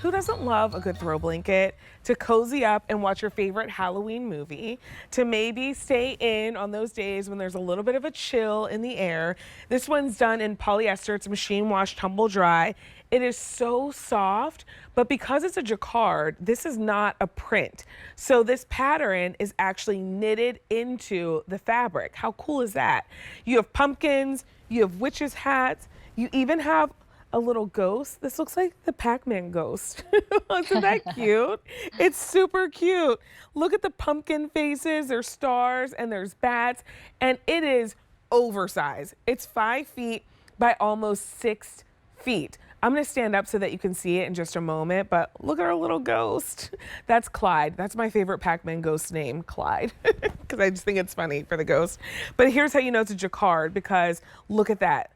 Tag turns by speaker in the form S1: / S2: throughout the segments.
S1: Who doesn't love a good throw blanket to cozy up and watch your favorite Halloween movie, to maybe stay in on those days when there's a little bit of a chill in the air? This one's done in polyester. It's machine wash, tumble dry. It is so soft, but because it's a jacquard, this is not a print. So this pattern is actually knitted into the fabric. How cool is that? You have pumpkins, you have witches' hats, you even have a little ghost. This looks like the Pac-Man ghost. Isn't that cute? It's super cute. Look at the pumpkin faces. There's stars and there's bats, and it is oversized. It's 5 feet by almost 6 feet. I'm gonna stand up so that you can see it in just a moment, but look at our little ghost. That's Clyde. That's my favorite Pac-Man ghost name, Clyde, because I just think it's funny for the ghost. But here's how you know it's a jacquard, because look at that.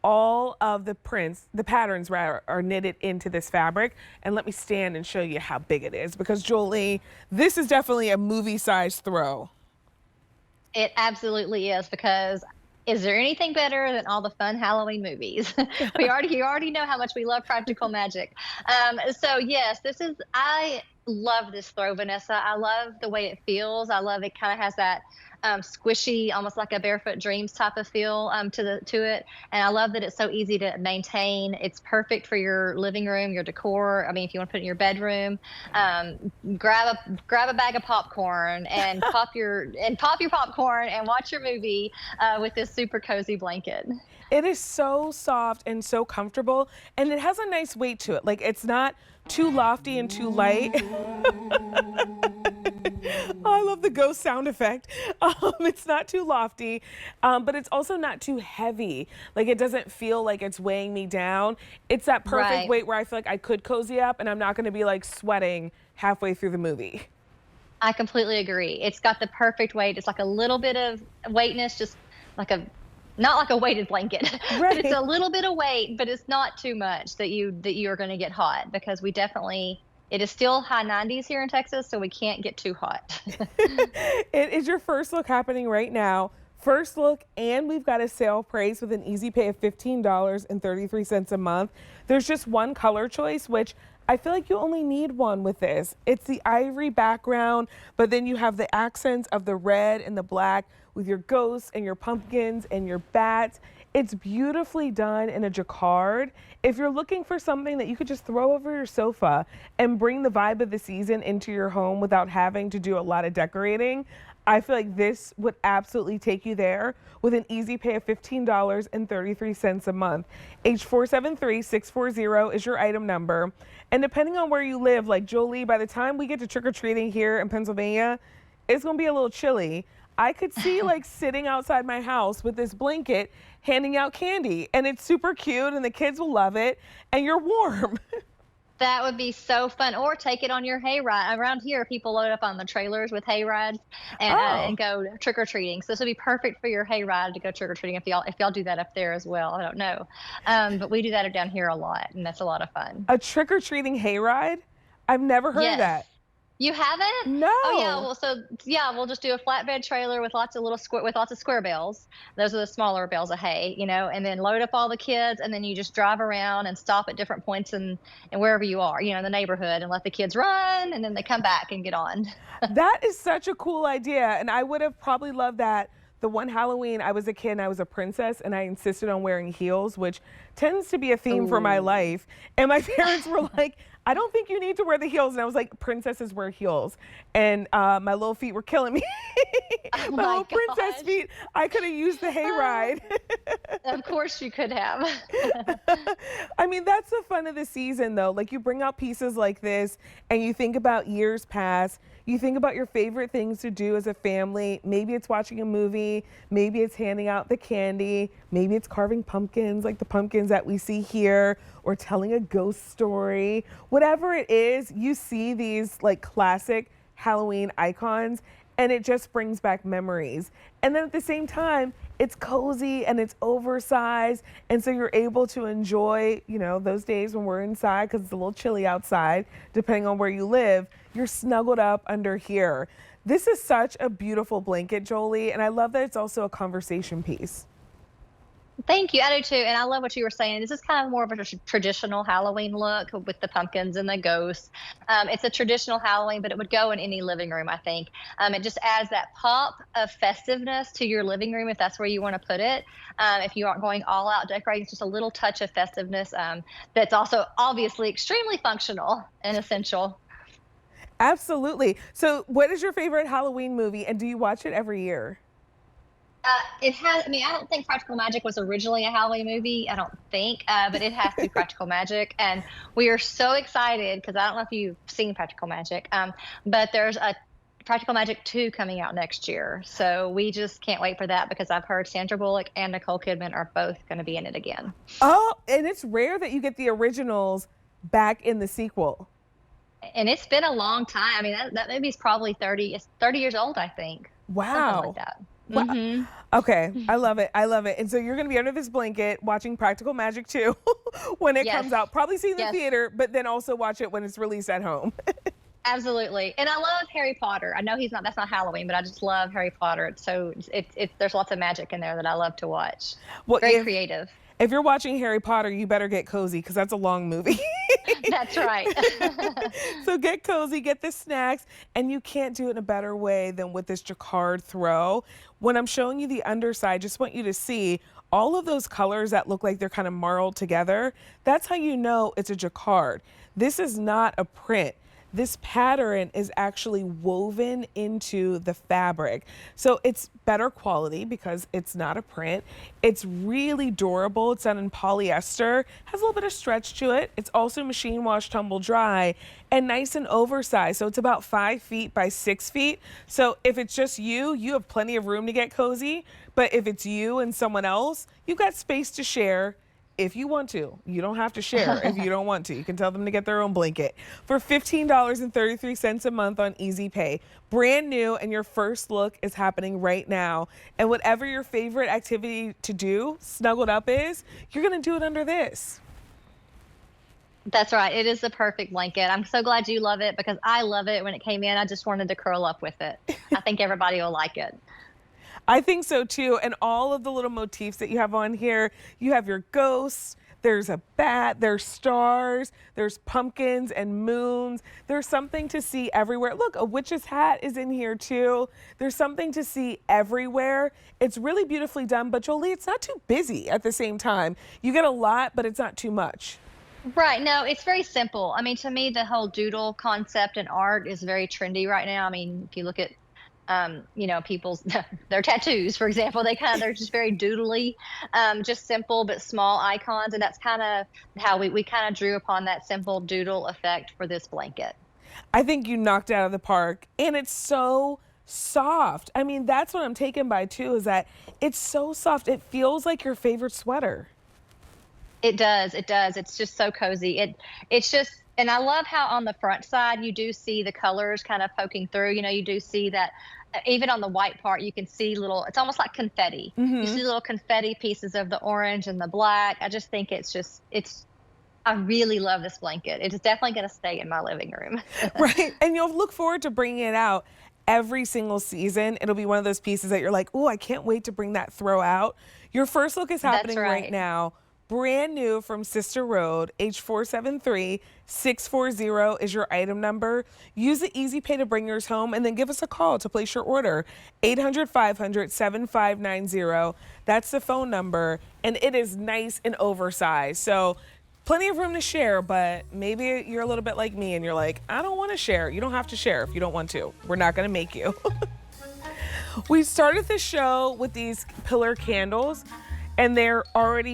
S1: All of the prints, the patterns rather, are knitted into this fabric. And let me stand and show you how big it is, because Jolie, this is definitely a movie-sized throw.
S2: It absolutely is, because is there anything better than all the fun Halloween movies? You already know how much we love practical magic. So yes, I love this throw, Vanessa. I love the way it feels. I love it kind of has that squishy, almost like a Barefoot Dreams type of feel to it. And I love that it's so easy to maintain. It's perfect for your living room, your decor. I mean, if you want to put it in your bedroom, grab a bag of popcorn and pop your popcorn and watch your movie with this super cozy blanket.
S1: It is so soft and so comfortable, and it has a nice weight to it. Like, it's not too lofty and too light. Oh, I love the ghost sound effect. It's not too lofty, but it's also not too heavy. Like, it doesn't feel like it's weighing me down. It's that perfect
S2: Right.
S1: weight where I feel like I could cozy up and I'm not going to be like sweating halfway through the movie.
S2: I completely agree. It's got the perfect weight. It's like a little bit of weightness, just like a not like a weighted blanket, but it's
S1: Right.
S2: a little bit of weight, but it's not too much that you are going to get hot, because we definitely it is still high 90s here in Texas, so we can't get too hot.
S1: It is your first look happening right now. First look, and we've got a sale price with an easy pay of $15.33 a month. There's just one color choice, which I feel like you only need one with this. It's the ivory background, but then you have the accents of the red and the black with your ghosts and your pumpkins and your bats. It's beautifully done in a jacquard. If you're looking for something that you could just throw over your sofa and bring the vibe of the season into your home without having to do a lot of decorating, I feel like this would absolutely take you there with an easy pay of $15.33 a month. H473640 is your item number. And depending on where you live, like Jolie, by the time we get to trick-or-treating here in Pennsylvania, it's gonna be a little chilly. I could see like sitting outside my house with this blanket handing out candy, and it's super cute and the kids will love it, and you're warm.
S2: That would be so fun. Or take it on your hayride. Around here, people load up on the trailers with hayrides and
S1: Oh.
S2: go trick or treating. So this would be perfect for your hayride to go trick or treating if y'all do that up there as well. I don't know, but we do that down here a lot, and that's a lot of fun.
S1: A trick-or-treating hayride? I've never heard of
S2: Yes.
S1: that.
S2: You haven't? Oh yeah.
S1: No.
S2: Well, so yeah, we'll just do a flatbed trailer with lots of square bales. Those are the smaller bales of hay, and then load up all the kids, and then you just drive around and stop at different points and wherever you are, in the neighborhood, and let the kids run, and then they come back and get on.
S1: That is such a cool idea, and I would have probably loved that. The one Halloween I was a kid and I was a princess and I insisted on wearing heels, which tends to be a theme for my
S2: Ooh.
S1: life. And my parents were like, I don't think you need to wear the heels. And I was like, princesses wear heels. And my little feet were killing me.
S2: Oh
S1: My
S2: my
S1: little princess
S2: gosh.
S1: feet. I could have used the hayride.
S2: Of course you could have.
S1: I mean, that's the fun of the season, though. Like, you bring out pieces like this and you think about years past. You think about your favorite things to do as a family. Maybe it's watching a movie. Maybe it's handing out the candy. Maybe it's carving pumpkins like the pumpkins that we see here, or telling a ghost story. Whatever it is, you see these like classic Halloween icons, and it just brings back memories. And then at the same time, it's cozy and it's oversized, and so you're able to enjoy, those days when we're inside because it's a little chilly outside, depending on where you live. You're snuggled up under here. This is such a beautiful blanket, Jolie, and I love that it's also a conversation piece.
S2: Thank you. I do too. And I love what you were saying. This is kind of more of a traditional Halloween look with the pumpkins and the ghosts. It's a traditional Halloween, but it would go in any living room, I think. It just adds that pop of festiveness to your living room if that's where you want to put it. If you aren't going all out decorating, it's just a little touch of festiveness that's also obviously extremely functional and essential.
S1: Absolutely. So, what is your favorite Halloween movie, and do you watch it every year?
S2: It has. I mean, I don't think Practical Magic was originally a Halloween movie. I don't think, but it has to be Practical Magic, and we are so excited because I don't know if you've seen Practical Magic, but there's a Practical Magic 2 coming out next year. So we just can't wait for that because I've heard Sandra Bullock and Nicole Kidman are both going to be in it again.
S1: Oh, and it's rare that you get the originals back in the sequel.
S2: And it's been a long time. I mean, that movie's probably 30. It's 30 years old, I think. Something
S1: Wow.
S2: like that.
S1: Wow.
S2: Hmm.
S1: Okay, I love it. I love it. And so you're going to be under this blanket watching Practical Magic 2 when it
S2: Yes.
S1: comes out. Probably see it in the
S2: Yes.
S1: theater, but then also watch it when it's released at home.
S2: Absolutely. And I love Harry Potter. I know that's not Halloween, but I just love Harry Potter. It's there's lots of magic in there that I love to watch.
S1: Well,
S2: Very creative.
S1: if you're watching Harry Potter, you better get cozy because that's a long movie.
S2: That's right.
S1: So get cozy, get the snacks, and you can't do it in a better way than with this Jacquard throw. When I'm showing you the underside, just want you to see all of those colors that look like they're kind of marled together. That's how you know it's a Jacquard. This is not a print. This pattern is actually woven into the fabric. So it's better quality because it's not a print. It's really durable. It's done in polyester, has a little bit of stretch to it. It's also machine wash, tumble dry, and nice and oversized. So it's about 5 feet by 6 feet. So if it's just you have plenty of room to get cozy. But if it's you and someone else, you've got space to share. If you want to, you don't have to share if you don't want to. You can tell them to get their own blanket for $15.33 a month on Easy Pay. Brand new, and your first look is happening right now. And whatever your favorite activity to do, snuggled up is, you're going to do it under this.
S2: That's right. It is the perfect blanket. I'm so glad you love it because I love it. When it came in, I just wanted to curl up with it. I think everybody will like it.
S1: I think so too. And all of the little motifs that you have on here, you have your ghosts, there's a bat, there's stars, there's pumpkins and moons. There's something to see everywhere. Look, a witch's hat is in here too. There's something to see everywhere. It's really beautifully done, but Jolie, it's not too busy at the same time. You get a lot, but it's not too much.
S2: Right. No, it's very simple. I mean, to me, the whole doodle concept and art is very trendy right now. I mean, if you look at people's their tattoos, for example, they're just very doodly, just simple but small icons, and that's kind of how we kind of drew upon that simple doodle effect for this blanket.
S1: I think you knocked it out of the park, and it's so soft. I mean, that's what I'm taken by too, is that it's so soft. It feels like your favorite sweater.
S2: It does. It does. It's just so cozy. It's just, and I love how on the front side you do see the colors kind of poking through. You do see that even on the white part, you can see little, it's almost like confetti. You see little confetti pieces of the orange and the black. I just think I really love this blanket. It's definitely going to stay in my living room.
S1: Right. And you'll look forward to bringing it out every single season. It'll be one of those pieces that you're like, oh, I can't wait to bring that throw out. Your first look is happening right now. Brand new from Sister Road, H473 640 is your item number. Use the Easy Pay to bring yours home, and then give us a call to place your order. 800-500-7590. That's the phone number, and it is nice and oversized. So plenty of room to share, but maybe you're a little bit like me and you're like, I don't want to share. You don't have to share if you don't want to. We're not going to make you. We started the show with these pillar candles, and they're already